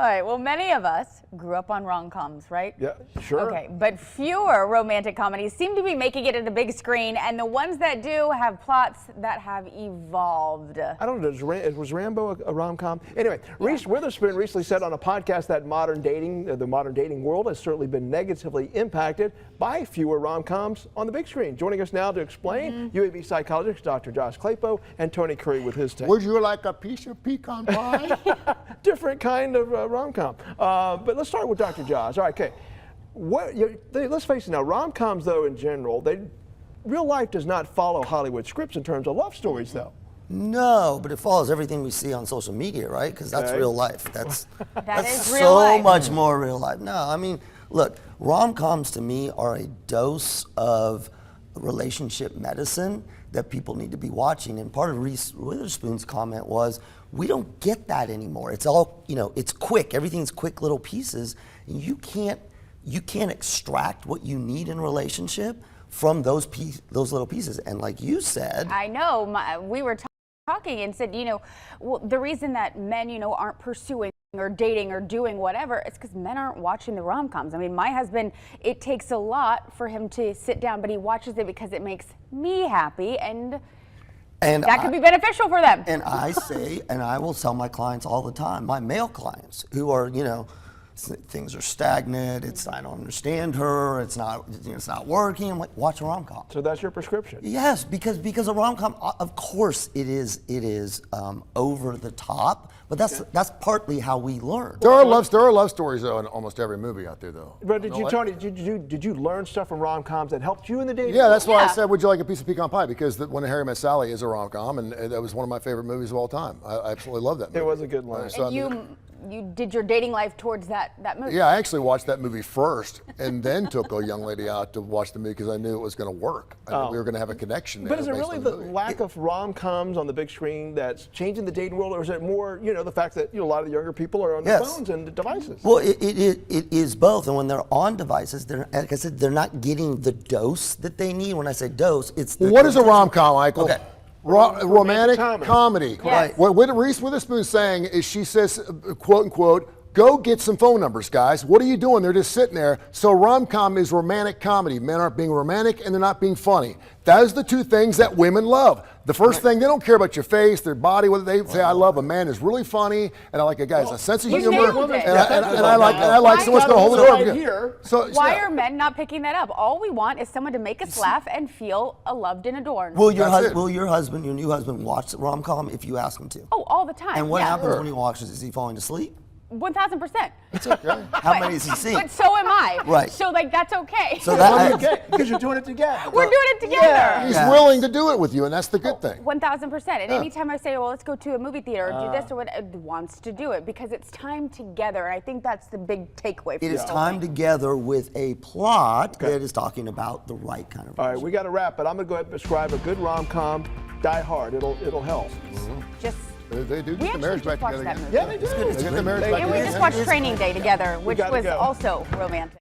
right, well, many of us grew up on rom-coms, right? Yeah, sure. Okay, but fewer romantic comedies seem to be making it to the big screen, and the ones that do have plots that have evolved. I don't know, was Rambo a rom-com? Anyway, Reese Witherspoon recently said on a podcast that the modern dating world has certainly been negatively impacted by fewer rom-coms on the big screen. Joining us now to explain, UAB psychologist Dr. Josh Klapow and Tony Kurre with his take. Would you like a piece of pecan pie? Different kind of rom-com. But let's start with Dr. Josh. All right, okay. Let's face it now, rom-coms, though, in general, real life does not follow Hollywood scripts in terms of love stories, though. No, but it follows everything we see on social media, right? Because that's real life. That's is real so life. much more real life. No, I mean, look, rom-coms to me are a dose of relationship medicine that people need to be watching. And part of Reese Witherspoon's comment was, we don't get that anymore. It's all, it's quick. Everything's quick little pieces. You can't extract what you need in a relationship from those little pieces. And like you said, I know, we were talking and said, well, the reason that men, aren't pursuing or dating or doing whatever, it's because men aren't watching the rom-coms. I mean, my husband, it takes a lot for him to sit down, but he watches it because it makes me happy, and that could be beneficial for them. And I say, and I will tell my clients all the time, my male clients who are, things are stagnant, I don't understand her, it's not working. I'm like, watch a rom-com. So that's your prescription? Yes, because a rom-com, of course it is over the top, but that's partly how we learn. There are love stories though in almost every movie out there though. But Tony, did you learn stuff from rom-coms that helped you in the dating? Yeah, that's why I said, would you like a piece of pecan pie? Because When Harry Met Sally is a rom-com, and that was one of my favorite movies of all time. I absolutely love that movie. It was a good line. And you did your dating life towards that movie? Yeah, I actually watched that movie first and then took a young lady out to watch the movie because I knew it was going to work. I knew we were going to have a connection there. But is it really the lack of rom-coms on the big screen that's changing the dating world, or is it more, the fact that a lot of the younger people are on their phones and devices? Well, it is both, and when they're on devices, like I said, they're not getting the dose that they need. When I say dose, it's what is a rom-com, Michael? Okay. Romantic comedy. Yes. What Reese Witherspoon's saying is, she says, quote unquote, go get some phone numbers, guys. What are you doing? They're just sitting there. So rom-com is romantic comedy. Men aren't being romantic and they're not being funny. Those are the two things that women love. The first thing, they don't care about your face, their body, whether they say, I love a man is really funny, and I like a guy who has a sense of humor, and I like someone's going to hold the door. So why are men not picking that up? All we want is someone to make us laugh and feel loved and adorned. Will your husband, your new husband, watch the rom-com if you ask him to? Oh, all the time. And what happens when he watches? Is he falling asleep? 1000%. It's okay. How many has he seen? But so am I. Right. So that's okay. So that because you're doing it together. We're doing it together. He's willing to do it with you, and that's the good thing. 1000%. And anytime I say, well, let's go to a movie theater or do this or what, wants to do it because it's time together. And I think that's the big takeaway. It is time together with a plot that is talking about the right kind of. All right, we got to wrap, but I'm going to go ahead and prescribe a good rom-com. Die Hard. It'll help. Just. They do We get the marriage back together again. Yeah, they do. They get the marriage back And we together. just watched Training Day together, which was also romantic.